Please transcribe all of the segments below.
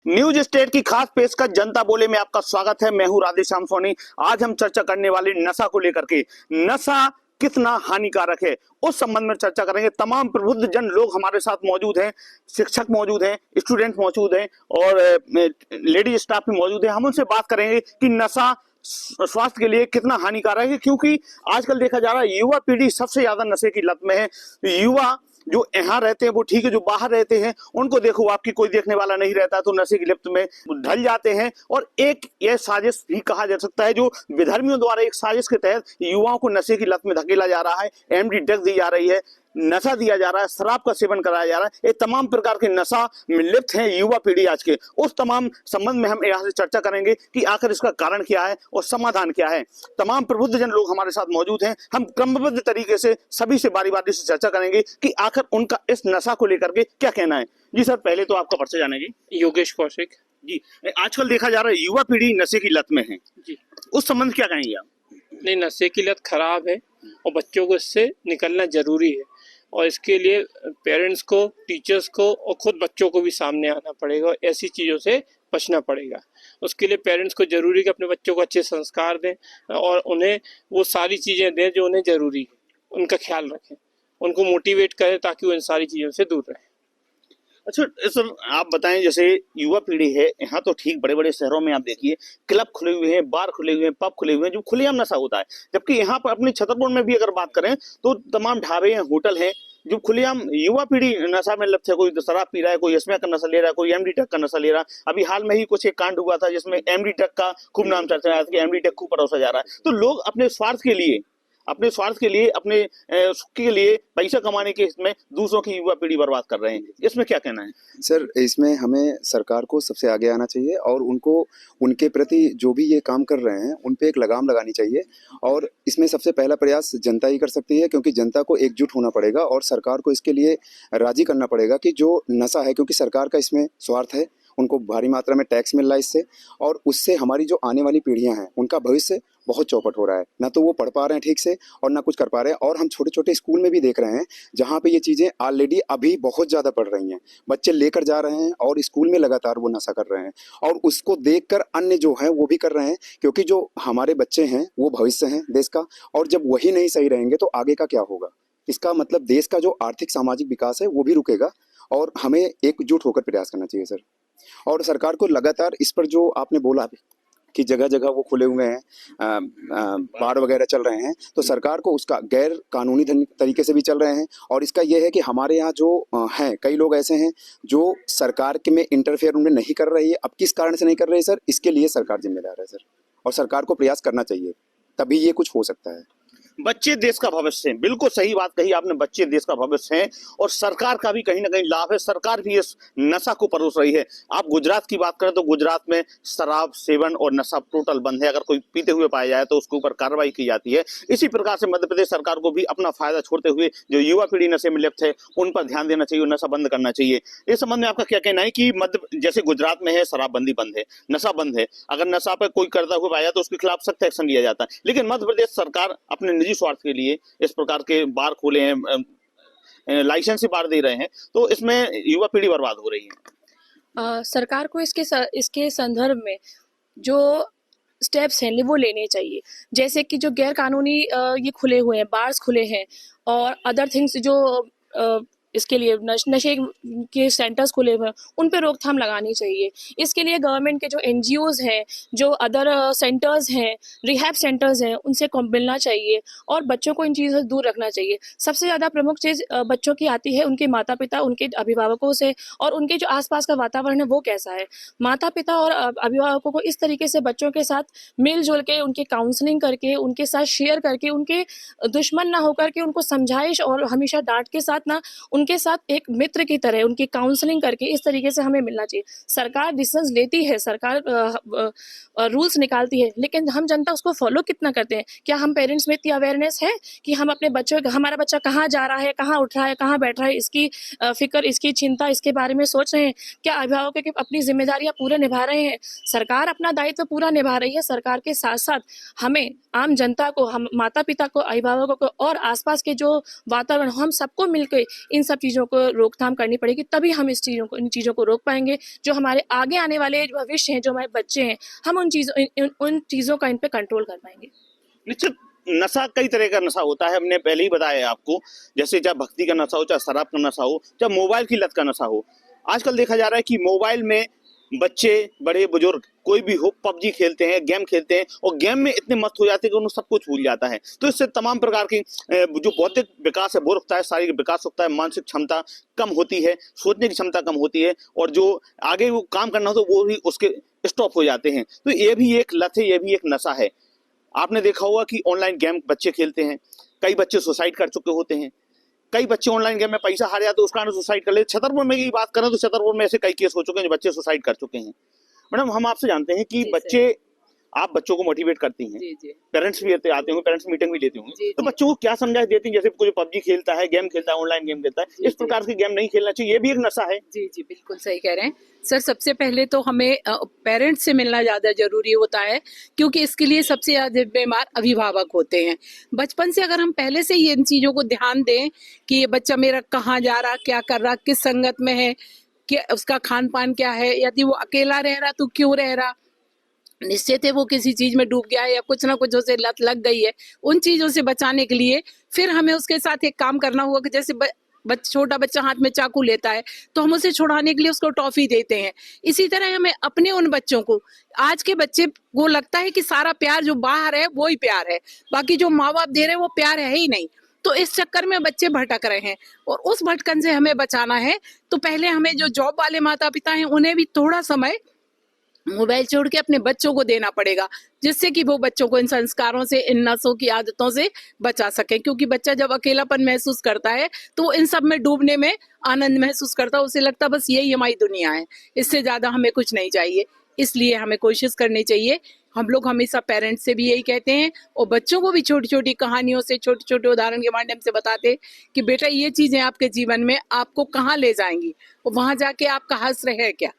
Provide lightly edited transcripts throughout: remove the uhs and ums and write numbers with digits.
News state की खास पेशकश जनता बोले में आपका स्वागत है। मैं हूं राधेश्याम सोनी। आज हम चर्चा करने वाले नशा को लेकर के, नशा कितना हानिकारक है उस संबंध में चर्चा करेंगे। तमाम प्रबुद्ध जन लोग हमारे साथ मौजूद हैं, शिक्षक मौजूद हैं, स्टूडेंट मौजूद हैं और लेडीज स्टाफ भी मौजूद है। हम उनसे बात करेंगे कि नशा स्वास्थ्य के लिए कितना हानिकारक है, क्योंकि आजकल देखा जा रहा है युवा पीढ़ी सबसे ज्यादा नशे की लत में है। युवा जो यहाँ रहते हैं वो ठीक है, जो बाहर रहते हैं उनको देखो, आपकी कोई देखने वाला नहीं रहता तो नशे की लिप्त में ढल जाते हैं। और एक यह साजिश भी कहा जा सकता है, जो विधर्मियों द्वारा एक साजिश के तहत युवाओं को नशे की लत में धकेला जा रहा है। एमडी ड्रग दी जा रही है, नशा दिया जा रहा है, शराब का सेवन कराया जा रहा है। ये तमाम प्रकार के नशा में लिप्त है युवा पीढ़ी आज के। उस तमाम संबंध में हम यहाँ से चर्चा करेंगे कि आखिर इसका कारण क्या है और समाधान क्या है। तमाम प्रबुद्ध जन लोग हमारे साथ मौजूद हैं। हम क्रमबद्ध तरीके से सभी से बारी बारी से चर्चा करेंगे कि आखिर उनका इस नशा को लेकर के क्या कहना है। जी सर, पहले तो आपका परिचय जानेंगे। योगेश कौशिक जी। आजकल देखा जा रहा है युवा पीढ़ी नशे की लत में है जी। उस संबंध क्या कहेंगे आप? नहीं, नशे की लत खराब है और बच्चों को इससे निकलना जरूरी है और इसके लिए पेरेंट्स को, टीचर्स को और खुद बच्चों को भी सामने आना पड़ेगा और ऐसी चीज़ों से बचना पड़ेगा। उसके लिए पेरेंट्स को जरूरी है कि अपने बच्चों को अच्छे संस्कार दें और उन्हें वो सारी चीज़ें दें जो उन्हें जरूरी है, उनका ख्याल रखें, उनको मोटिवेट करें ताकि वो इन सारी चीज़ों से दूर रहें। अच्छा सर, आप बताएं, जैसे युवा पीढ़ी है यहाँ तो ठीक, बड़े बड़े शहरों में आप देखिए क्लब खुले हुए हैं, बार खुले हुए हैं, पब खुले हुए हैं, जो खुलेआम नशा होता है। जबकि यहाँ पर अपने छतरपुर में भी अगर बात करें तो तमाम ढाबे हैं, होटल हैं, जो खुलेआम युवा पीढ़ी नशा में लिप्त है। कोई शराब पी रहा है, कोई स्मैक का नशा ले रहा है, कोई एमडी ड्रग का नशा ले रहा है। अभी हाल में ही कुछ एक कांड हुआ था जिसमें एमडी ड्रग का खूब नाम चर्चा आया था कि एमडी ड्रग खूब परोसा जा रहा है। तो लोग अपने स्वार्थ के लिए, अपने सुख के लिए, पैसा कमाने के इसमें दूसरों की युवा पीढ़ी बर्बाद कर रहे हैं। इसमें क्या कहना है सर? इसमें हमें सरकार को सबसे आगे आना चाहिए और उनको उनके प्रति जो भी ये काम कर रहे हैं उन पे एक लगाम लगानी चाहिए। और इसमें सबसे पहला प्रयास जनता ही कर सकती है, क्योंकि जनता को एकजुट होना पड़ेगा और सरकार को इसके लिए राजी करना पड़ेगा कि जो नशा है, क्योंकि सरकार का इसमें स्वार्थ है, उनको भारी मात्रा में टैक्स मिल रहा है इससे, और उससे हमारी जो आने वाली पीढ़ियां हैं उनका भविष्य बहुत चौपट हो रहा है। ना तो वो पढ़ पा रहे हैं ठीक से और ना कुछ कर पा रहे हैं। और हम छोटे छोटे स्कूल में भी देख रहे हैं जहाँ पे ये चीज़ें ऑलरेडी अभी बहुत ज़्यादा बढ़ रही हैं। बच्चे लेकर जा रहे हैं और स्कूल में लगातार वो नशा कर रहे हैं और उसको देखकर अन्य जो हैं वो भी कर रहे हैं, क्योंकि जो हमारे बच्चे हैं वो भविष्य हैं देश का, और जब वही नहीं सही रहेंगे तो आगे का क्या होगा? इसका मतलब देश का जो आर्थिक सामाजिक विकास है वो भी रुकेगा। और हमें एकजुट होकर प्रयास करना चाहिए सर। और सरकार को लगातार इस पर, जो आपने बोला कि जगह जगह वो खुले हुए हैं, बार वगैरह चल रहे हैं, तो सरकार को उसका गैर कानूनी तरीके से भी चल रहे हैं। और इसका यह है कि हमारे यहाँ जो हैं कई लोग ऐसे हैं जो सरकार के में इंटरफेयर उनमें नहीं कर रही है। अब किस कारण से नहीं कर रही है सर, इसके लिए सरकार जिम्मेदार है सर, और सरकार को प्रयास करना चाहिए, तभी ये कुछ हो सकता है। बच्चे देश का भविष्य हैं, बिल्कुल सही बात कही आपने, बच्चे देश का भविष्य हैं और सरकार का भी कहीं ना कहीं लाभ है। सरकार भी इस नशा को परोस रही है। आप गुजरात की बात करें तो गुजरात में शराब सेवन और नशा टोटल बंद है। अगर कोई पीते हुए पाया जाए तो उसके ऊपर कार्रवाई की जाती है। इसी प्रकार से मध्य प्रदेश सरकार को भी अपना फायदा छोड़ते हुए जो युवा पीढ़ी नशे में लिप्त है उन पर ध्यान देना चाहिए और नशा बंद करना चाहिए। इस संबंध में आपका क्या कहना है कि जैसे गुजरात में है शराबबंदी बंद है, नशा बंद है, अगर नशा पर कोई करता हुआ पाया तो उसके खिलाफ सख्त एक्शन लिया जाता है, लेकिन मध्य प्रदेश सरकार अपने निजी स्वार्थ के लिए इस प्रकार के बार खोले हैं, लाइसेंस बार दे रहे हैं, तो इसमें युवा पीढ़ी बर्बाद हो रही है। सरकार को इसके संदर्भ में जो स्टेप्स हैं वो लेने चाहिए। जैसे कि जो गैर कानूनी ये खुले हुए हैं, बार्स खुले हैं और अदर थिंग्स जो इसके लिए नशे के सेंटर्स खुले हुए हैं, उन पे रोकथाम लगानी चाहिए। इसके लिए गवर्नमेंट के जो एनजीओज हैं, जो अदर सेंटर्स हैं, रिहैब सेंटर्स हैं, उनसे मिलना चाहिए और बच्चों को इन चीज़ों से दूर रखना चाहिए। सबसे ज़्यादा प्रमुख चीज़ बच्चों की आती है उनके माता पिता, उनके अभिभावकों से, और उनके जो आसपास का वातावरण है वो कैसा है। माता पिता और अभिभावकों को इस तरीके से बच्चों के साथ मिलजुल के, उनके काउंसलिंग करके, उनके साथ शेयर करके, उनके दुश्मन ना होकर के, उनको समझाइश और हमेशा डांट के साथ ना, उनके साथ एक मित्र की तरह उनकी काउंसलिंग करके इस तरीके से हमें मिलना चाहिए। सरकार डिसीजंस लेती है, सरकार रूल्स निकालती है, लेकिन हम जनता उसको फॉलो कितना करते हैं? क्या हम पेरेंट्स में इतनी अवेयरनेस है कि हम अपने बच्चों, हमारा बच्चा कहाँ जा रहा है, कहाँ उठ रहा है, कहाँ बैठ रहा है, इसकी फिक्र, इसकी चिंता, इसके बारे में सोच रहे हैं? क्या अभिभावक की अपनी जिम्मेदारियां पूरे निभा रहे हैं? सरकार अपना दायित्व पूरा निभा रही है। सरकार के साथ साथ हमें, आम जनता को, हम माता पिता को, अभिभावकों को और आसपास के जो वातावरण, हम सबको मिलकर इन सब चीज़ों को रोकथाम करनी पड़ेगी, तभी हम इन चीज़ों को रोक पाएंगे। जो हमारे आगे आने वाले भविष्य हैं, जो हमारे बच्चे हैं, हम उन चीज़ों का इन पे कंट्रोल कर पाएंगे। निश्चित नशा कई तरह का नशा होता है, हमने पहले ही बताया आपको। जैसे चाहे भक्ति का नशा हो, चाहे शराब का नशा हो, चाहे मोबाइल की लत का नशा हो। आजकल देखा जा रहा है कि मोबाइल में बच्चे बड़े बुजुर्ग कोई भी हो पबजी खेलते हैं, गेम खेलते हैं और गेम में इतने मस्त हो जाते हैं कि उन्हें सब कुछ भूल जाता है। तो इससे तमाम प्रकार की जो बौद्धिक विकास है वो रुकता है, शारीरिक विकास रुकता है, मानसिक क्षमता कम होती है, सोचने की क्षमता कम होती है और जो आगे वो काम करना हो तो वो भी उसके स्टॉप हो जाते हैं। तो ये भी एक लत है, ये भी एक नशा है। आपने देखा होगा कि ऑनलाइन गेम बच्चे खेलते हैं, कई बच्चे सुसाइड कर चुके होते हैं, कई बच्चे ऑनलाइन गेम में पैसा हार जाते हैं, उस कारण सुसाइड कर ले। छतरपुर में की बात करें तो छतरपुर में ऐसे कई केस हो चुके हैं जो बच्चे सुसाइड कर चुके हैं। मैडम, हम आपसे जानते हैं कि बच्चे, आप बच्चों को मोटिवेट करती हैं, पेरेंट्स भी आते होंगे, पेरेंट्स मीटिंग भी लेते होंगे, तो बच्चों को क्या समझा देती हैं? जैसे कोई पबजी खेलता है, गेम खेलता है, ऑनलाइन गेम खेलता है, इस प्रकार के गेम नहीं खेलना चाहिए, ये भी एक नशा है। जी जी, बिल्कुल सही कह रहे हैं सर। सबसे पहले तो हमें पेरेंट्स से मिलना ज्यादा जरूरी होता है, क्योंकि इसके लिए सबसे ज्यादा बीमार अभिभावक होते हैं। बचपन से अगर हम पहले से ही इन चीजों को ध्यान दें कि ये बच्चा मेरा कहाँ जा रहा, क्या कर रहा, किस संगत में है, कि उसका खान पान क्या है, यदि वो अकेला रह रहा तो क्यों रह रहा, निश्चित है वो किसी चीज में डूब गया है या कुछ ना कुछ उसे लत लग गई है, उन चीजों से बचाने के लिए फिर हमें उसके साथ एक काम करना होगा कि जैसे छोटा बच्चा हाथ में चाकू लेता है तो हम उसे छुड़ाने के लिए उसको टॉफी देते हैं। इसी तरह हमें अपने उन बच्चों को, आज के बच्चे को लगता है कि सारा प्यार जो बाहर है वो ही प्यार है, बाकी जो माँ बाप दे रहे हैं वो प्यार है ही नहीं। तो इस चक्कर में बच्चे भटक रहे हैं और उस भटकन से हमें बचाना है। तो पहले हमें जो जॉब वाले माता पिता हैं उन्हें भी थोड़ा समय मोबाइल छोड़ के अपने बच्चों को देना पड़ेगा, जिससे कि वो बच्चों को इन संस्कारों से, इन नशों की आदतों से बचा सके। क्योंकि बच्चा जब अकेलापन महसूस करता है तो वो इन सब में डूबने में आनंद महसूस करता है, उसे लगता बस यही हमारी दुनिया है, इससे ज्यादा हमें कुछ नहीं चाहिए। इसलिए हमें कोशिश करनी चाहिए। हम लोग हमेशा पेरेंट्स से भी यही कहते हैं और बच्चों को भी छोटी छोटी कहानियों से, छोटे छोटे उदाहरण के माध्यम से बताते कि बेटा ये चीजें आपके जीवन में आपको कहाँ ले जाएंगी और वहां जाके आपका हश्र है क्या।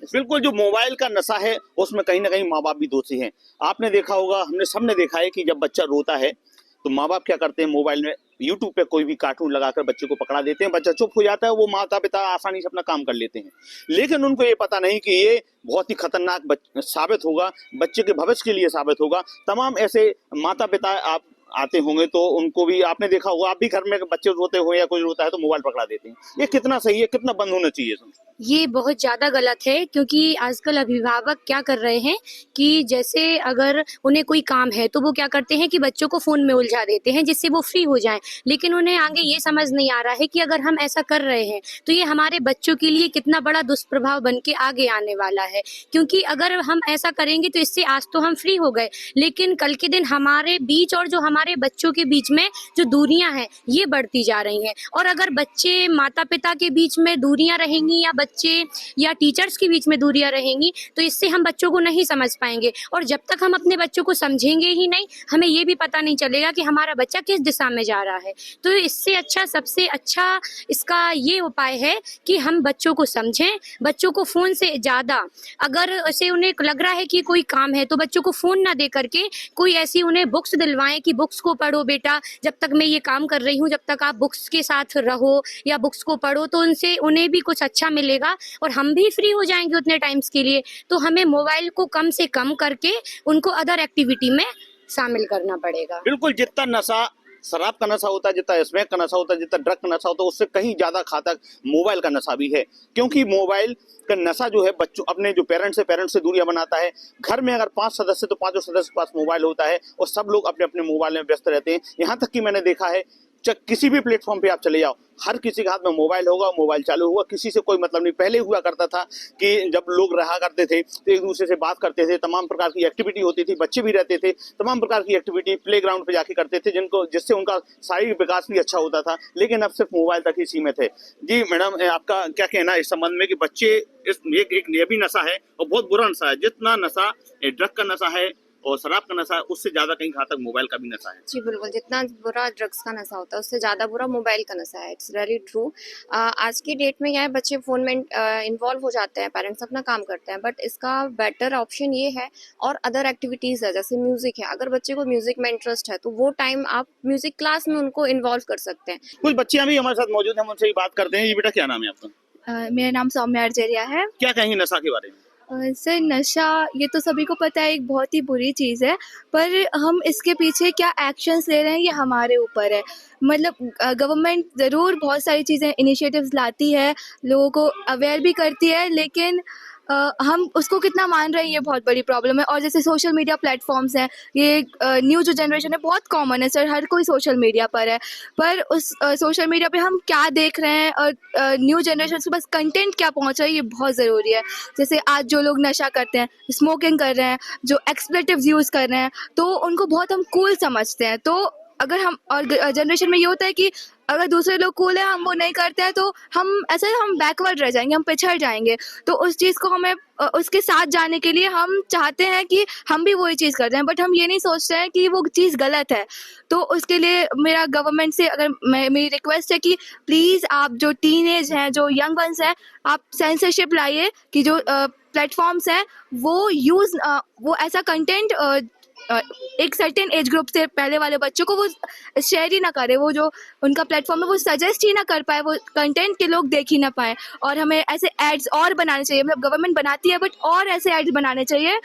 बिल्कुल, जो मोबाइल का नशा है उसमें कहीं ना कहीं माँ बाप भी दोषी हैं। आपने देखा होगा, हमने सबने देखा है कि जब बच्चा रोता है तो माँ बाप क्या करते हैं, मोबाइल में यूट्यूब पे कोई भी कार्टून लगाकर बच्चे को पकड़ा देते हैं, बच्चा चुप हो जाता है, वो माता पिता आसानी से अपना काम कर लेते हैं। लेकिन उनको ये पता नहीं कि ये बहुत ही खतरनाक साबित होगा, बच्चे के भविष्य के लिए साबित होगा। तमाम ऐसे माता पिता आप आते होंगे तो उनको भी आपने देखा होगा, आप भी घर में बच्चे रोते हो या कोई रोता है तो मोबाइल पकड़ा देते हैं। ये कितना सही है, कितना बंद होना चाहिए? ये बहुत ज़्यादा गलत है, क्योंकि आजकल अभिभावक क्या कर रहे हैं कि जैसे अगर उन्हें कोई काम है तो वो क्या करते हैं कि बच्चों को फ़ोन में उलझा देते हैं जिससे वो फ्री हो जाएं। लेकिन उन्हें आगे ये समझ नहीं आ रहा है कि अगर हम ऐसा कर रहे हैं तो ये हमारे बच्चों के लिए कितना बड़ा दुष्प्रभाव बन के आगे आने वाला है। क्योंकि अगर हम ऐसा करेंगे तो इससे आज तो हम फ्री हो गए, लेकिन कल के दिन हमारे बीच और जो हमारे बच्चों के बीच में जो दूरियां हैं ये बढ़ती जा रही हैं। और अगर बच्चे माता पिता के बीच में दूरियां रहेंगी या बच्चे या टीचर्स के बीच में दूरियां रहेंगी तो इससे हम बच्चों को नहीं समझ पाएंगे। और जब तक हम अपने बच्चों को समझेंगे ही नहीं, हमें ये भी पता नहीं चलेगा कि हमारा बच्चा किस दिशा में जा रहा है। तो इससे अच्छा, सबसे अच्छा इसका ये उपाय है कि हम बच्चों को समझें। बच्चों को फ़ोन से ज़्यादा, अगर ऐसे उन्हें लग रहा है कि कोई काम है तो बच्चों को फ़ोन ना दे करके कोई ऐसी उन्हें बुक्स दिलवाएं कि बुक्स को पढ़ो बेटा, जब तक मैं ये काम कर रही हूँ जब तक आप बुक्स के साथ रहो या बुक्स को पढ़ो, तो उनसे उन्हें भी कुछ अच्छा मिलेगा और हम भी फ्री हो जाएंगे उतने टाइम्स के लिए। तो हमें मोबाइल को कम से कम करके उनको अदर एक्टिविटी में शामिल करना पड़ेगा। बिल्कुल, जितना नशा शराब का नशा होता है, जितना स्मैक का नशा होता है, जितना ड्रग का नशा होता है, उससे कहीं ज्यादा घातक मोबाइल का नशा भी है। क्योंकि मोबाइल का नशा जो है बच्चों, अपने जो पेरेंट्स से दूरियां बनाता है। घर में अगर 5 सदस्य तो 5 सदस्य के पास मोबाइल होता है और सब लोग अपने अपने मोबाइल में व्यस्त रहते हैं। यहाँ तक कि मैंने देखा है किसी भी प्लेटफॉर्म पे आप चले जाओ, हर किसी के हाथ में मोबाइल होगा, मोबाइल चालू होगा, किसी से कोई मतलब नहीं। पहले हुआ करता था कि जब लोग रहा करते थे तो एक दूसरे से बात करते थे, तमाम प्रकार की एक्टिविटी होती थी, बच्चे भी रहते थे, तमाम प्रकार की एक्टिविटी प्ले ग्राउंड पे जाके करते थे जिससे उनका शारीरिक विकास भी अच्छा होता था। लेकिन अब सिर्फ मोबाइल तक ही सीमित है। जी मैडम, आपका क्या कहना है इस संबंध में कि बच्चे ये भी नशा है और बहुत बुरा नशा है। जितना नशा ड्रग का नशा है, और शराब का नशा उससे ज्यादा कहीं घातक मोबाइल का भी नशा है। जी बिल्कुल, जितना बुरा ड्रग्स का नशा होता है उससे ज़्यादा बुरा मोबाइल का नशा है। It's very true. आज की डेट में क्या है, बच्चे फ़ोन में इन्वॉल्व हो जाते हैं, पेरेंट्स अपना काम करते हैं, बट इसका बेटर ऑप्शन ये है और अदर एक्टिविटीज़ है जैसे म्यूज़िक है। अगर बच्चे को म्यूज़िक में इंटरेस्ट है तो वो टाइम आप म्यूज़िक क्लास में उनको इन्वॉल्व कर सकते हैं। कुछ बच्चियां भी हमारे साथ मौजूद हैं, हम उनसे ही बात करते हैं। ये बेटा क्या नाम है आपका? मेरा नाम सौम्या अर्जरिया है। क्या कहेंगे नशा के बारे में? सर नशा ये तो सभी को पता है एक बहुत ही बुरी चीज़ है, पर हम इसके पीछे क्या एक्शंस ले रहे हैं ये हमारे ऊपर है। मतलब गवर्नमेंट ज़रूर बहुत सारी चीज़ें इनिशिएटिव्स लाती है, लोगों को अवेयर भी करती है, लेकिन हम उसको कितना मान रहे हैं ये बहुत बड़ी प्रॉब्लम है। और जैसे सोशल मीडिया प्लेटफॉर्म्स हैं, ये न्यू जो जनरेशन है बहुत कॉमन है सर, हर कोई सोशल मीडिया पर है, पर उस सोशल मीडिया पे हम क्या देख रहे हैं और न्यू जनरेशन के पास कंटेंट क्या पहुंच रहा है ये बहुत ज़रूरी है। जैसे आज जो लोग नशा करते हैं, स्मोकिंग कर रहे हैं, जो एक्सप्लेटिव्स यूज़ कर रहे हैं, तो उनको बहुत हम कूल समझते हैं। तो अगर हम और जनरेशन में ये होता है कि अगर दूसरे लोग कूल है हम वो नहीं करते हैं तो हम ऐसे हम बैकवर्ड रह जाएंगे, हम पिछड़ जाएंगे। तो उस चीज़ को हमें उसके साथ जाने के लिए हम चाहते हैं कि हम भी वही चीज़ करते हैं, बट हम ये नहीं सोचते हैं कि वो चीज़ गलत है। तो उसके लिए मेरा गवर्नमेंट से मेरी रिक्वेस्ट है कि प्लीज़ आप जो टीनेज हैं, जो यंग वंस हैं, आप सेंसरशिप लाइए कि जो प्लेटफॉर्म्स हैं वो ऐसा कंटेंट एक सर्टेन एज ग्रुप से पहले वाले बच्चों को वो शेयर ही ना करे, वो जो उनका प्लेटफॉर्म है वो सजेस्ट ही ना कर पाए, वो कंटेंट के लोग देख ही ना पाए। और हमें ऐसे एड्स और बनाने चाहिए, मतलब गवर्नमेंट बनाती है बट और ऐसे एड्स बनाने चाहिए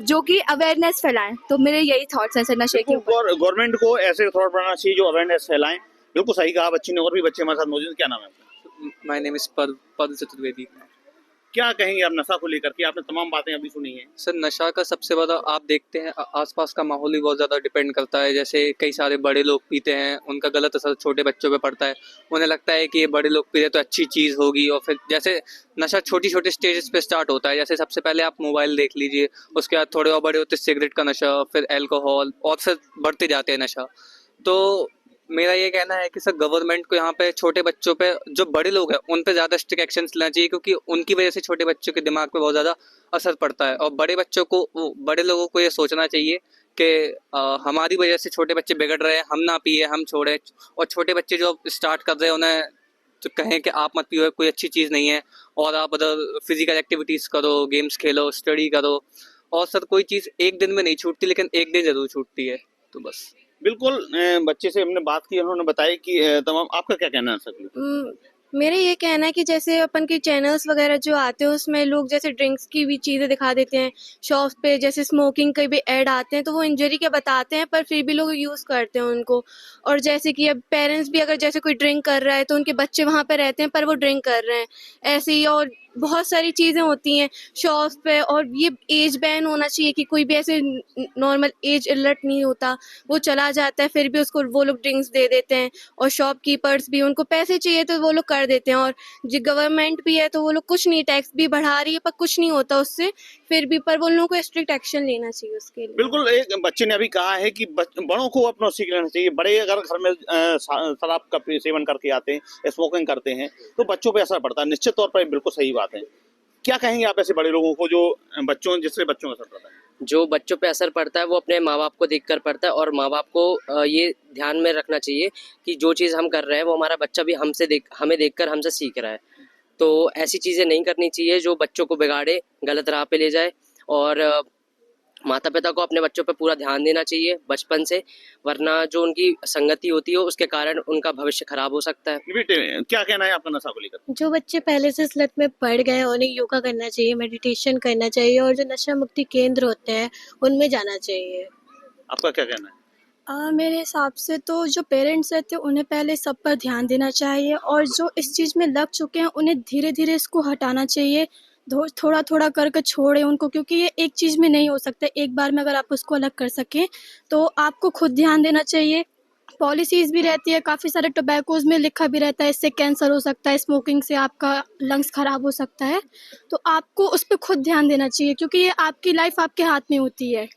जो कि अवेयरनेस फैलाएं। तो मेरे यही थॉट्स हैं सर नशे के ऊपर। गवर्नमेंट को ऐसे थॉट बनाना चाहिए जो अवेयरनेस फैलाएं। बिल्कुल सही कहा बच्ची ने। और भी बच्चे हमारे साथ मौजूद हैं। क्या नाम है आपका? माय नेम इज पद चतुर्वेदी। क्या कहेंगे आप नशा को लेकर के? आपने तमाम बातें अभी सुनी हैं। सर नशा का सबसे बड़ा आप देखते हैं आसपास का माहौल भी बहुत ज़्यादा डिपेंड करता है। जैसे कई सारे बड़े लोग पीते हैं, उनका गलत असर छोटे बच्चों पे पड़ता है। उन्हें लगता है कि ये बड़े लोग पी रहे तो अच्छी चीज़ होगी, और फिर जैसे नशा छोटी छोटी स्टेजेस पे स्टार्ट होता है। जैसे सबसे पहले आप मोबाइल देख लीजिए, उसके बाद थोड़े और बड़े होते सिगरेट का नशा, फिर अल्कोहल, और फिर बढ़ते जाते हैं नशा। तो मेरा ये कहना है कि सर गवर्नमेंट को यहाँ पे छोटे बच्चों पे, जो बड़े लोग हैं उन पे ज़्यादा स्ट्रिक्ट एक्शंस लेना चाहिए, क्योंकि उनकी वजह से छोटे बच्चों के दिमाग पे बहुत ज़्यादा असर पड़ता है। और बड़े बच्चों को, बड़े लोगों को ये सोचना चाहिए कि हमारी वजह से छोटे बच्चे बिगड़ रहे हैं, हम ना पिए, हम छोड़े। और छोटे बच्चे जो स्टार्ट कर रहे हैं उन्हें तो कहें कि आप मत पियो, कोई अच्छी चीज़ नहीं है, और आप अदर फिजिकल एक्टिविटीज़ करो, गेम्स खेलो, स्टडी करो। और सर कोई चीज़ एक दिन में नहीं छूटती, लेकिन एक दिन ज़रूर छूटती है। तो बस बिल्कुल। बच्चे से हमने बात की, उन्होंने बताया कि तमाम। आपका क्या कहना है सर? मेरा ये कहना है कि जैसे अपन के चैनल्स वगैरह जो आते हैं उसमें लोग जैसे ड्रिंक्स की भी चीज़ें दिखा देते हैं, शॉप्स पे जैसे स्मोकिंग के भी ऐड आते हैं, तो वो इंजरी के बताते हैं पर फिर भी लोग यूज़ करते हैं उनको। और जैसे कि अब पेरेंट्स भी अगर जैसे कोई ड्रिंक कर रहा है तो उनके बच्चे वहाँ पे रहते हैं पर वो ड्रिंक कर रहे हैं, ऐसे ही। और बहुत सारी चीज़ें होती हैं शॉप्स पे, और ये एज बैन होना चाहिए कि कोई भी ऐसे नॉर्मल एज अलर्ट नहीं होता, वो चला जाता है फिर भी उसको वो लोग ड्रिंक्स दे देते हैं। और शॉपकीपर्स भी, उनको पैसे चाहिए तो वो लोग कर देते हैं। और जो गवर्नमेंट भी है तो वो लोग कुछ नहीं, टैक्स भी बढ़ा रही है पर कुछ नहीं होता उससे फिर भी, पर वो लोगों को स्ट्रिक्ट एक्शन लेना चाहिए उसके लिए। बिल्कुल। एक बच्चे ने अभी कहा है कि बड़ों को अपना सीख लेना चाहिए। बड़े अगर घर में शराब का सेवन करके आते हैं, स्मोकिंग करते हैं, तो बच्चों पे असर पड़ता है। निश्चित तौर पर बिल्कुल सही बात है। क्या कहेंगे आप ऐसे बड़े लोगों को जो जिससे बच्चों का असर पड़ता है? जो बच्चों पे असर पड़ता है वो अपने माँ बाप को देखकर पड़ता है, और माँ बाप को ये ध्यान में रखना चाहिए कि जो चीज़ हम कर रहे हैं वो हमारा बच्चा भी हमें देखकर हमसे सीख रहा है। तो ऐसी चीज़ें नहीं करनी चाहिए जो बच्चों को बिगाड़े, गलत राह पे ले जाए। और माता पिता को अपने बच्चों पे पूरा ध्यान देना चाहिए बचपन से, वरना जो उनकी संगति होती है उसके कारण उनका भविष्य खराब हो सकता है। बेटे क्या कहना है आपका नशा को लेकर? जो बच्चे पहले से इस लत में पड़ गए हैं उन्हें योगा करना चाहिए, मेडिटेशन करना चाहिए, और जो नशा मुक्ति केंद्र होते हैं उनमें जाना चाहिए। आपका क्या कहना है? मेरे हिसाब से तो जो पेरेंट्स रहते हैं उन्हें पहले सब पर ध्यान देना चाहिए, और जो इस चीज़ में लग चुके हैं उन्हें धीरे धीरे इसको हटाना चाहिए। थोड़ा थोड़ा करके छोड़ें उनको, क्योंकि ये एक चीज़ में नहीं हो सकता। एक बार में अगर आप उसको अलग कर सकें तो आपको खुद ध्यान देना चाहिए। पॉलिसीज़ भी रहती है, काफ़ी सारे टोबैकोज़ में लिखा भी रहता है इससे कैंसर हो सकता है, स्मोकिंग से आपका लंग्स ख़राब हो सकता है। तो आपको उस पर खुद ध्यान देना चाहिए, क्योंकि ये आपकी लाइफ आपके हाथ में होती है।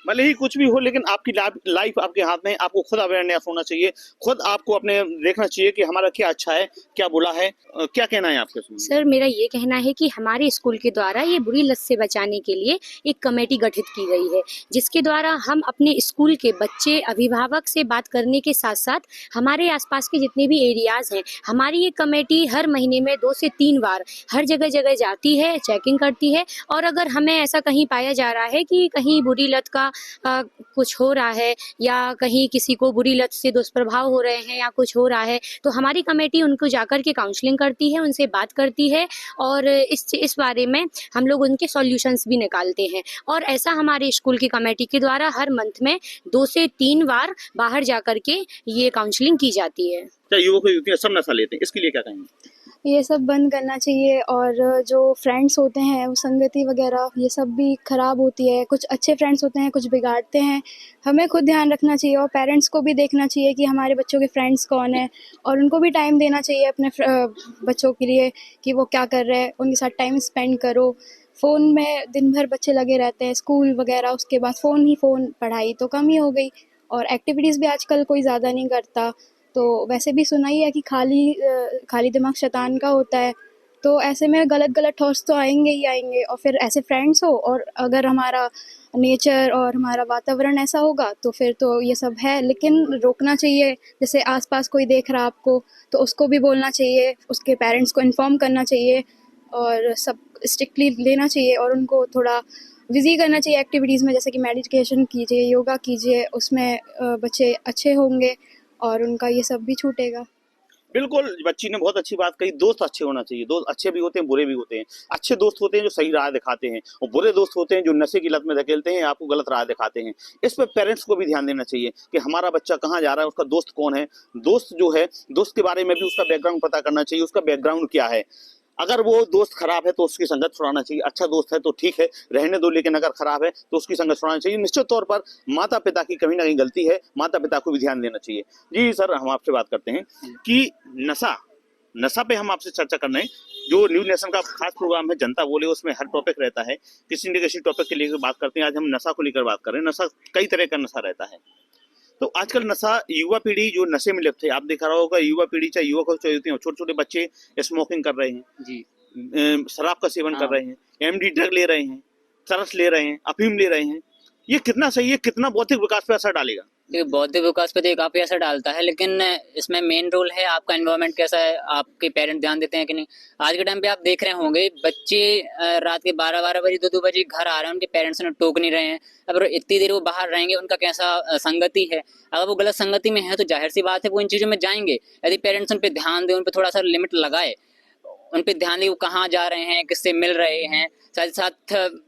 भले ही कुछ भी हो, लेकिन आपकी लाइफ आपके हाथ में, आपको खुद अवेयरनेस होना चाहिए, खुद आपको अपने देखना चाहिए कि हमारा क्या अच्छा है क्या बुरा है। क्या कहना है आपके इसमें? सर मेरा ये कहना है कि हमारे स्कूल के द्वारा ये बुरी लत से बचाने के लिए एक कमेटी गठित की गई है, जिसके द्वारा हम अपने स्कूल के बच्चे अभिभावक से बात करने के साथ साथ हमारे आसपास के जितने भी एरियाज हैं, हमारी ये कमेटी हर महीने में 2 से 3 बार हर जगह जगह जाती है, चेकिंग करती है। और अगर हमें ऐसा कहीं पाया जा रहा है कि कहीं बुरी लत का कुछ हो रहा है या कहीं किसी को बुरी लत से दुष्प्रभाव हो रहे हैं या कुछ हो रहा है, तो हमारी कमेटी उनको जाकर के काउंसलिंग करती है, उनसे बात करती है और इस बारे में हम लोग उनके सॉल्यूशंस भी निकालते हैं। और ऐसा हमारे स्कूल की कमेटी के द्वारा हर मंथ में 2 से 3 बार बाहर जाकर के ये काउंसलिंग की जाती है। क्या युवक युवतियां सब नशा लेते हैं, इसके लिए क्या कहेंगे? ये सब बंद करना चाहिए और जो फ्रेंड्स होते हैं वो संगति वगैरह ये सब भी ख़राब होती है। कुछ अच्छे फ्रेंड्स होते हैं, कुछ बिगाड़ते हैं। हमें खुद ध्यान रखना चाहिए और पेरेंट्स को भी देखना चाहिए कि हमारे बच्चों के फ्रेंड्स कौन है और उनको भी टाइम देना चाहिए अपने बच्चों के लिए कि वो क्या कर रहे हैं, उनके साथ टाइम स्पेंड करो। फ़ोन में दिन भर बच्चे लगे रहते हैं, स्कूल वगैरह, उसके बाद फ़ोन ही फ़ोन, पढ़ाई तो कम ही हो गई और एक्टिविटीज़ भी आजकल कोई ज़्यादा नहीं करता। तो वैसे भी सुना ही है कि खाली दिमाग शैतान का होता है। तो ऐसे में गलत थॉट्स तो आएंगे ही आएंगे और फिर ऐसे फ्रेंड्स हो और अगर हमारा नेचर और हमारा वातावरण ऐसा होगा तो फिर तो ये सब है। लेकिन रोकना चाहिए, जैसे आसपास कोई देख रहा आपको तो उसको भी बोलना चाहिए, उसके पेरेंट्स को इन्फॉर्म करना चाहिए और सब स्ट्रिक्टली लेना चाहिए और उनको थोड़ा बिजी करना चाहिए एक्टिविटीज़ में, जैसे कि मेडिटेशन कीजिए, योगा कीजिए, उसमें बच्चे अच्छे होंगे और उनका ये सब भी छूटेगा। बिल्कुल, बच्ची ने बहुत अच्छी बात कही। दोस्त अच्छे होना चाहिए, दोस्त अच्छे भी होते हैं, बुरे भी होते हैं। अच्छे दोस्त होते हैं जो सही राह दिखाते हैं और बुरे दोस्त होते हैं जो नशे की लत में धकेलते हैं, आपको गलत राह दिखाते हैं। इस पे पेरेंट्स को भी ध्यान देना चाहिए कि हमारा बच्चा कहाँ जा रहा है, उसका दोस्त कौन है। दोस्त जो है, दोस्त के बारे में भी उसका बैकग्राउंड पता करना चाहिए, उसका बैकग्राउंड क्या है। अगर वो दोस्त खराब है तो उसकी संगत छुड़ाना चाहिए, अच्छा दोस्त है तो ठीक है रहने दो, लेकिन अगर खराब है तो उसकी संगत छुड़ाना चाहिए। निश्चित तौर पर माता पिता की कहीं ना कहीं गलती है, माता पिता को भी ध्यान देना चाहिए। जी सर, हम आपसे बात करते हैं कि नशा पे हम आपसे चर्चा कर रहे हैं। जो न्यूज नेशन का खास प्रोग्राम है जनता बोले, उसमें हर टॉपिक रहता है, किसी न किसी टॉपिक के लेकर बात करते हैं। आज हम नशा को लेकर बात कर रहे हैं। नशा कई तरह का नशा रहता है, तो आजकल नशा, युवा पीढ़ी जो नशे में लिप्त है, आप देखा रहा होगा युवा पीढ़ी चाहे युवक हो चाहे युवती हो, छोटे छोटे बच्चे स्मोकिंग कर रहे हैं जी, शराब का सेवन कर रहे हैं, एमडी ड्रग ले रहे हैं, चरस ले रहे हैं, अफीम ले रहे हैं। ये कितना सही है, कितना बौद्धिक विकास पे असर डालेगा? देखिए बौद्धिक विकास पे तो ये काफी असर डालता है, लेकिन इसमें मेन रोल है आपका एनवायरनमेंट कैसा है, आपके पेरेंट ध्यान देते हैं कि नहीं। आज के टाइम पे आप देख रहे होंगे बच्चे रात के 12-12 बजे 2-2 बजे घर आ रहे हैं, उनके पेरेंट्स उन्हें टोक नहीं रहे हैं। अब इतनी देर वो बाहर रहेंगे, उनका कैसा संगति है। अगर वो गलत संगति में है तो जाहिर सी बात है वो इन चीजों में जाएंगे। यदि पेरेंट्स उन पर ध्यान दें, उन पर थोड़ा सा लिमिट लगाए, उन पे ध्यान दें वो कहाँ जा रहे हैं, किससे मिल रहे हैं, साथ साथ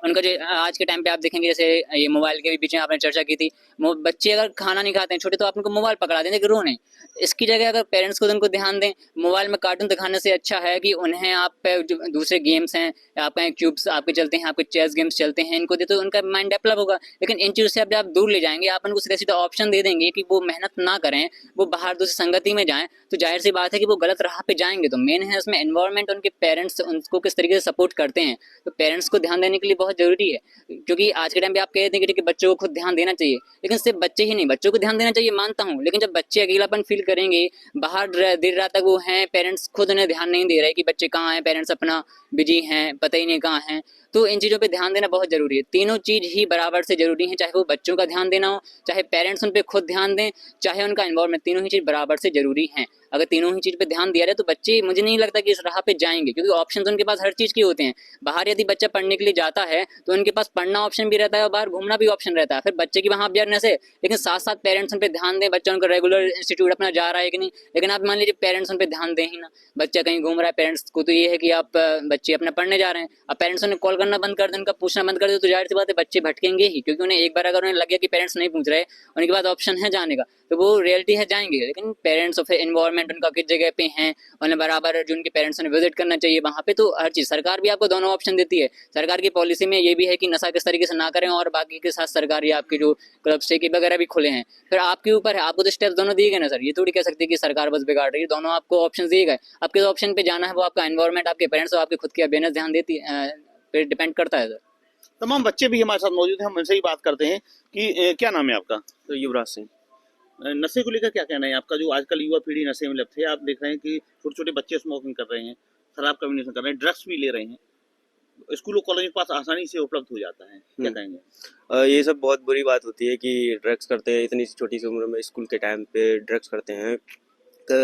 उनका जो आज के टाइम पे आप देखेंगे, जैसे ये मोबाइल के भी बीच में आपने चर्चा की थी, बच्चे अगर खाना नहीं खाते हैं छोटे तो आप उनको मोबाइल पकड़ा देंगे कि रो नहीं। इसकी जगह अगर पेरेंट्स को उनको ध्यान दें, मोबाइल में कार्टून दिखाने से अच्छा है कि उन्हें आप जो दूसरे गेम्स हैं, आपका क्यूब्स आपके चलते हैं, आपके चेस गेम्स चलते हैं, इनको दे तो उनका माइंड डेवलप होगा। लेकिन इन चीज़ों से आप दूर ले जाएंगे, आप उनको सीधा सीधा ऑप्शन दे देंगे कि वो मेहनत ना करें, वो बाहर दूसरी संगति में जाएं, तो जाहिर सी बात है कि वो गलत राह पे जाएंगे। तो मेन है उसमें एनवायरनमेंट, उनके पेरेंट्स उनको किस तरीके से सपोर्ट करते हैं। तो पेरेंट्स को ध्यान देने के लिए बहुत जरूरी है, क्योंकि आज के टाइम पे आप कहते हैं कि बच्चों को खुद ध्यान देना चाहिए, लेकिन सिर्फ बच्चे ही नहीं, बच्चों को ध्यान देना चाहिए मानता हूँ, लेकिन जब बच्चे अकेलापन फील करेंगे, बाहर देर रात तक वो हैं, पेरेंट्स खुद उन्हें ध्यान नहीं दे रहे कि बच्चे कहाँ हैं, पेरेंट्स अपना बिजी हैं, पता ही नहीं कहाँ हैं, तो इन चीज़ों पे ध्यान देना बहुत जरूरी है। तीनों चीज़ ही बराबर से जरूरी है, चाहे वो बच्चों का ध्यान देना हो, चाहे पेरेंट्स उन पे खुद ध्यान दें, चाहे उनका एनवायरनमेंट, तीनों ही चीज़ बराबर से जरूरी हैं। अगर तीनों ही चीज़ पे ध्यान दिया जाए तो बच्चे, मुझे नहीं लगता कि इस राह पे जाएंगे, क्योंकि ऑप्शंस उनके पास हर चीज़ के होते हैं। बाहर यदि बच्चा पढ़ने के लिए जाता है तो उनके पास पढ़ना ऑप्शन भी रहता है और बाहर घूमना भी ऑप्शन रहता है। फिर बच्चे की वहाँ अवेयरनेस है, लेकिन साथ साथ पेरेंट्स उन पर ध्यान दें, बच्चा उनका रेगुलर इंस्टीट्यूट अपना जा रहा है कि नहीं। लेकिन आप मान लीजिए पेरेंट्स उन पर ध्यान दें ही ना, बच्चा कहीं घूम रहा है, पेरेंट्स को तो ये है कि आप बच्चे अपना पढ़ने जा रहे हैं, अब पेरेंट्स उन्हें कॉल करना बंद कर दें, उनका पूछना बंद कर दे, तो जाहिर सी बात है बच्चे भटकेंगे ही, क्योंकि उन्हें एक बार अगर उन्हें लग गया कि पेरेंट्स नहीं पूछ रहे, उनके पास ऑप्शन है जाने का, तो वो रियलिटी है जाएंगे। लेकिन पेरेंट्स और फिर एनवायरनमेंट उनका किस जगह पे हैं, उन्हें बराबर जो उनके पेरेंट्स ने विजिट करना चाहिए वहाँ पे, तो हर चीज़ सरकार भी आपको दोनों ऑप्शन देती है। सरकार की पॉलिसी में ये भी है कि नशा किस तरीके से ना करें, और बाकी के साथ सरकार या आपके जो क्लब स्टे वगैरह भी खुले हैं। फिर आपके ऊपर है, आपको तो स्टेप्स दोनों दिए गए ना सर, ये थोड़ी कह सकते कि सरकार बस बिगाड़ रही है, दोनों आपको ऑप्शन दिए गए, आप किस ऑप्शन पे जाना है वो आपका एनवायरनमेंट, आपके पेरेंट्स और आपके खुद की अवेयरनेस ध्यान देती है, पे डिपेंड करता है सर। तमाम बच्चे भी हमारे साथ मौजूद हैं, हम उनसे ही बात करते हैं कि क्या नाम है आपका? तो युवराज सिंह। नशे को लेकर क्या कहना है आपका? जो आजकल युवा पीढ़ी नशे में लिप्त है, आप देख रहे हैं कि छोटे छोटे बच्चे स्मोकिंग कर रहे हैं, शराब का कम्बिनेशन कर रहे हैं, ड्रग्स भी ले रहे हैं, स्कूलों कॉलेज के पास आसानी से उपलब्ध हो जाता है, क्या कहेंगे? ये सब बहुत बुरी बात होती है कि ड्रग्स करते हैं इतनी छोटी सी उम्र में, स्कूल के टाइम पे ड्रग्स करते हैं। तो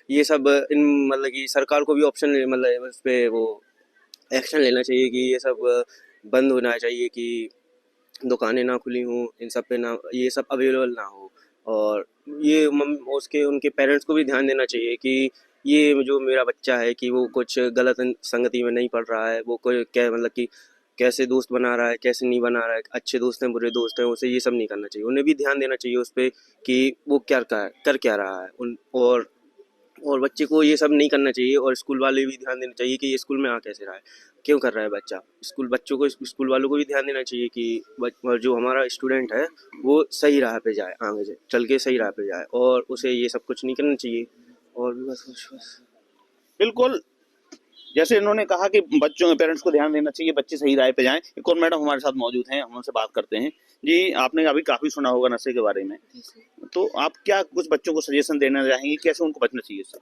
ये सब इन मतलब कि सरकार को भी ऑप्शन मतलब उस पर वो एक्शन लेना चाहिए कि ये सब बंद होना चाहिए, कि दुकानें ना खुली हों, इन सब पे ना ये सब अवेलेबल ना हो। और ये उसके उनके पेरेंट्स को भी ध्यान देना चाहिए कि ये जो मेरा बच्चा है कि वो कुछ गलत संगति में नहीं पड़ रहा है, वो कोई क्या मतलब कि कैसे दोस्त बना रहा है, कैसे नहीं बना रहा है, अच्छे दोस्त हैं, बुरे दोस्त हैं, उसे ये सब नहीं करना चाहिए। उन्हें भी ध्यान देना चाहिए उस पर कि वो क्या कर क्या रहा है और बच्चे को ये सब नहीं करना चाहिए। और स्कूल वाले भी ध्यान देना चाहिए कि ये स्कूल में आ कैसे रहा है, क्यों कर रहा है बच्चा। बच्चों को स्कूल वालों को भी ध्यान देना चाहिए कि जो हमारा स्टूडेंट है वो सही राह पे जाए, आगे से चल के सही राह पे जाए, और उसे ये सब कुछ नहीं करना चाहिए। और भी बस बिल्कुल, जैसे इन्होंने कहा कि बच्चों के पेरेंट्स को ध्यान देना चाहिए, बच्चे सही राह पे जाएं। एक और मैडम हमारे साथ मौजूद हैं, हम उनसे बात करते हैं। जी, आपने अभी काफी सुना होगा नशे के बारे में, तो आप क्या कुछ बच्चों को सजेशन देना चाहेंगे, कैसे उनको बचना चाहिए सर?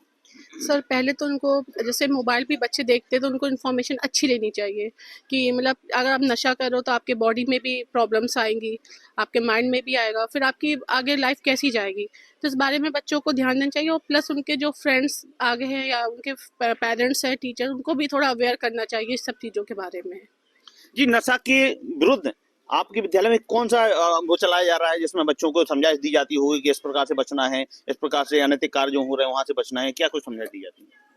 सर पहले तो उनको, जैसे मोबाइल पे बच्चे देखते हैं तो उनको इन्फॉर्मेशन अच्छी लेनी चाहिए कि मतलब अगर आप नशा करो तो आपके बॉडी में भी प्रॉब्लम्स आएंगी, आपके माइंड में भी आएगा, फिर आपकी आगे लाइफ कैसी जाएगी। तो इस बारे में बच्चों को ध्यान देना चाहिए। और प्लस उनके जो फ्रेंड्स आगे हैं या उनके पेरेंट्स हैं, टीचर, उनको भी थोड़ा अवेयर करना चाहिए इस सब चीज़ों के बारे में। जी, नशा के विरुद्ध आपके विद्यालय में कौन सा वो चलाया जा रहा है जिसमें बच्चों को समझाइश दी जाती होगी कि इस प्रकार से बचना है, इस प्रकार से अनैतिक कार्य जो हो रहे हैं वहां से बचना है, क्या कुछ समझाइश दी जाती है?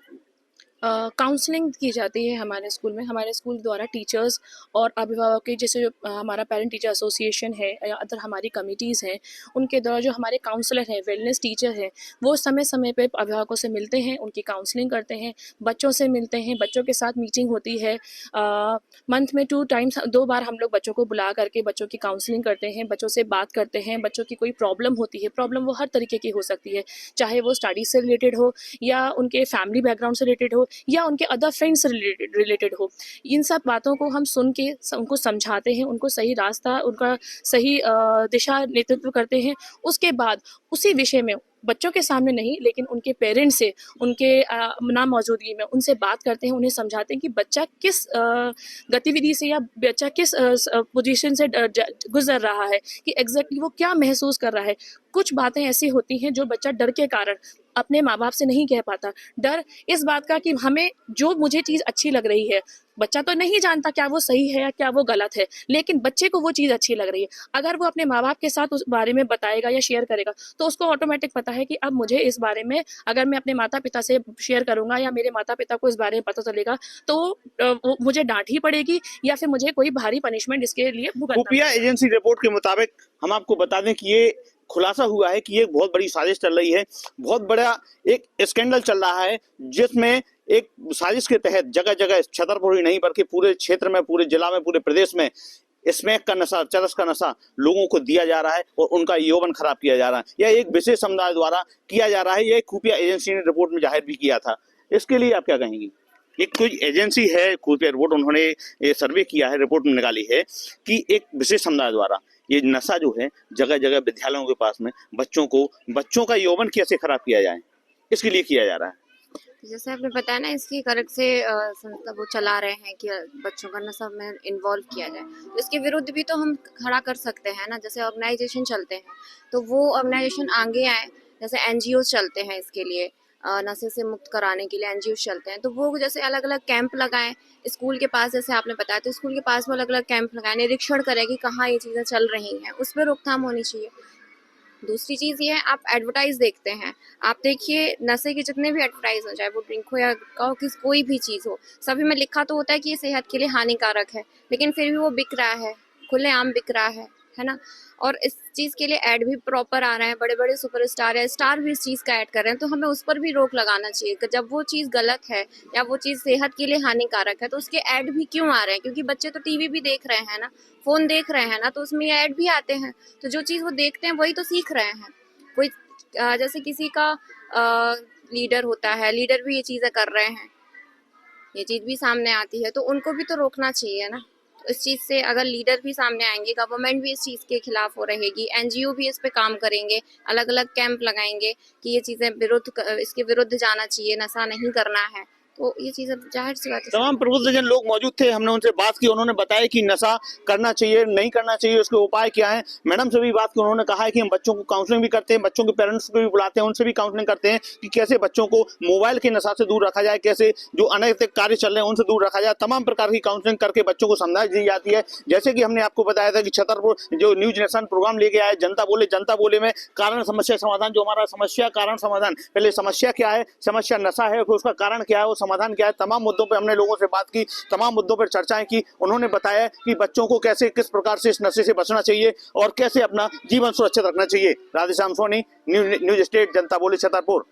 काउंसलिंग की जाती है हमारे स्कूल में। हमारे स्कूल द्वारा टीचर्स और अभिभावक के, जैसे हमारा पेरेंट टीचर एसोसिएशन है या अदर हमारी कमिटीज़ हैं, उनके द्वारा जो हमारे काउंसलर हैं, वेलनेस टीचर हैं, वो समय समय पे अभिभावकों से मिलते हैं, उनकी काउंसलिंग करते हैं, बच्चों से मिलते हैं, बच्चों के साथ मीटिंग होती है। मंथ में 2 टाइम्स, 2 बार हम लोग बच्चों को बुला करके बच्चों की काउंसलिंग करते हैं, बच्चों से बात करते हैं। बच्चों की कोई प्रॉब्लम होती है, प्रॉब्लम वो हर तरीके की हो सकती है, चाहे वो स्टडीज से रिलेटेड हो या उनके फैमिली बैकग्राउंड से रिलेटेड हो या उनके अदर फ्रेंड्स से रिलेटेड हो। इन सब बातों को हम सुन के उनको समझाते हैं, उनको सही रास्ता, उनका सही दिशा नेतृत्व करते हैं। उसके बाद उसी विषय में बच्चों के सामने नहीं, लेकिन उनके पेरेंट्स से, उनके ना मौजूदगी में उनसे बात करते हैं, उन्हें समझाते हैं कि बच्चा किस गतिविधि से या बच्चा किस पोजीशन से गुजर रहा है, कि एग्जैक्टली वो क्या महसूस कर रहा है। कुछ बातें ऐसी होती हैं जो बच्चा डर के कारण अपने माँ बाप से नहीं कह पाता। डर इस बात का कि हमें जो मुझे चीज़ अच्छी लग रही है, बच्चा तो नहीं जानता क्या वो सही है या क्या वो गलत है, लेकिन बच्चे को वो चीज़ अच्छी लग रही है। अगर वो अपने माँ बाप के साथ उस बारे में बताएगा या शेयर करेगा तो उसको ऑटोमेटिक पता है कि अब मुझे इस बारे में, अगर मैं अपने माता पिता से शेयर करूंगा या मेरे माता पिता को इस बारे में पता चलेगा तो मुझे डांट ही पड़ेगी या फिर मुझे कोई भारी पनिशमेंट इसके लिए भुगतना खुफिया एजेंसी रिपोर्ट के मुताबिक हम आपको बता दें कि ये खुलासा हुआ है कि ये बहुत बड़ी साजिश चल रही है, बहुत बड़ा एक स्कैंडल चल रहा है, जिसमें एक साजिश के तहत जगह जगह छतरपुर ही नहीं बल्कि पूरे क्षेत्र में, पूरे जिला में, पूरे प्रदेश में स्मैक का नशा, चरस का नशा लोगों को दिया जा रहा है और उनका यौवन खराब किया जा रहा है। यह एक विशेष समुदाय द्वारा किया जा रहा है। यह खुफिया एजेंसी ने रिपोर्ट में जाहिर भी किया था। इसके लिए आप क्या कहेंगी? एक कोई एजेंसी है, खुफिया रिपोर्ट, उन्होंने ये सर्वे किया है, रिपोर्ट में निकाली है कि एक विशेष समुदाय द्वारा ये नशा जो है जगह जगह विद्यालयों के पास में बच्चों का यौवन कैसे खराब किया जाए, इसके लिए किया जा रहा है। जैसे आपने बताया ना, इसकी करक से मतलब वो चला रहे हैं कि बच्चों का नशा में इन्वॉल्व किया जाए, तो इसके विरुद्ध भी तो हम खड़ा कर सकते हैं ना। जैसे ऑर्गेनाइजेशन चलते हैं तो वो ऑर्गेनाइजेशन आगे आए, जैसे एनजीओ चलते हैं इसके लिए, नशे से मुक्त कराने के लिए एनजीओ चलते हैं, तो वो जैसे अलग अलग कैंप लगाएं स्कूल के पास। जैसे आपने बताया तो स्कूल के पास में अलग अलग कैंप लगाएं, निरीक्षण करें कि कहाँ ये चीज़ें चल रही हैं, उस पर रोकथाम होनी चाहिए। दूसरी चीज़ ये है, आप एडवर्टाइज देखते हैं, आप देखिए नशे के जितने भी एडवर्टाइज हो, चाहे वो ड्रिंक हो या कोई भी चीज़ हो, सभी में लिखा तो होता है कि ये सेहत के लिए हानिकारक है, लेकिन फिर भी वो बिक रहा है, खुलेआम बिक रहा है ना। और इस चीज़ के लिए ऐड भी प्रॉपर आ रहे हैं, बड़े बड़े सुपरस्टार है, स्टार भी इस चीज़ का ऐड कर रहे हैं, तो हमें उस पर भी रोक लगाना चाहिए कि जब वो चीज़ गलत है या वो चीज़ सेहत के लिए हानिकारक है तो उसके ऐड भी क्यों आ रहे हैं, क्योंकि बच्चे तो टीवी भी देख रहे हैं ना, फ़ोन देख रहे हैं ना, तो उसमें ये ऐड भी आते हैं, तो जो चीज़ वो देखते हैं वही तो सीख रहे हैं। कोई जैसे किसी का लीडर होता है, लीडर भी ये चीज़ें कर रहे हैं, ये चीज़ भी सामने आती है, तो उनको भी तो रोकना चाहिए ना। तो इस चीज़ से अगर लीडर भी सामने आएंगे, गवर्नमेंट भी इस चीज़ के खिलाफ हो रहेगी, एनजीओ भी इस पे काम करेंगे, अलग अलग कैंप लगाएंगे कि ये चीज़ें इसके विरुद्ध जाना चाहिए, नशा नहीं करना है। तो ये चीज़ें जाहिर सी बात है। तमाम प्रबुद्धजन लोग मौजूद थे, हमने उनसे बात की, उन्होंने बताया कि नशा करना चाहिए नहीं करना चाहिए, उसके उपाय क्या है। मैडम से भी बात की, उन्होंने कहा है कि हम बच्चों को काउंसलिंग भी करते हैं, बच्चों के पेरेंट्स को भी बुलाते हैं, उनसे भी काउंसलिंग करते हैं कि कैसे बच्चों को मोबाइल के नशा से दूर रखा जाए, कैसे जो अनैतिक कार्य चल रहे हैं उनसे दूर रखा जाए। तमाम प्रकार की काउंसलिंग करके बच्चों को समझाई दी जाती है। जैसे कि हमने आपको बताया था कि छतरपुर जो न्यूज नेशन प्रोग्राम लेके आए जनता बोले में कारण समस्या समाधान, जो हमारा समस्या कारण समाधान, पहले समस्या क्या है, समस्या नशा है, फिर उसका कारण क्या है, वो समाधान क्या है, तमाम मुद्दों पर हमने लोगों से बात की, तमाम मुद्दों पर चर्चाएं की। उन्होंने बताया कि बच्चों को कैसे किस प्रकार से इस नशे से बचना चाहिए और कैसे अपना जीवन सुरक्षित रखना चाहिए। राधेश्याम सोनी, न्यूज स्टेट, जनता बोले, छतरपुर।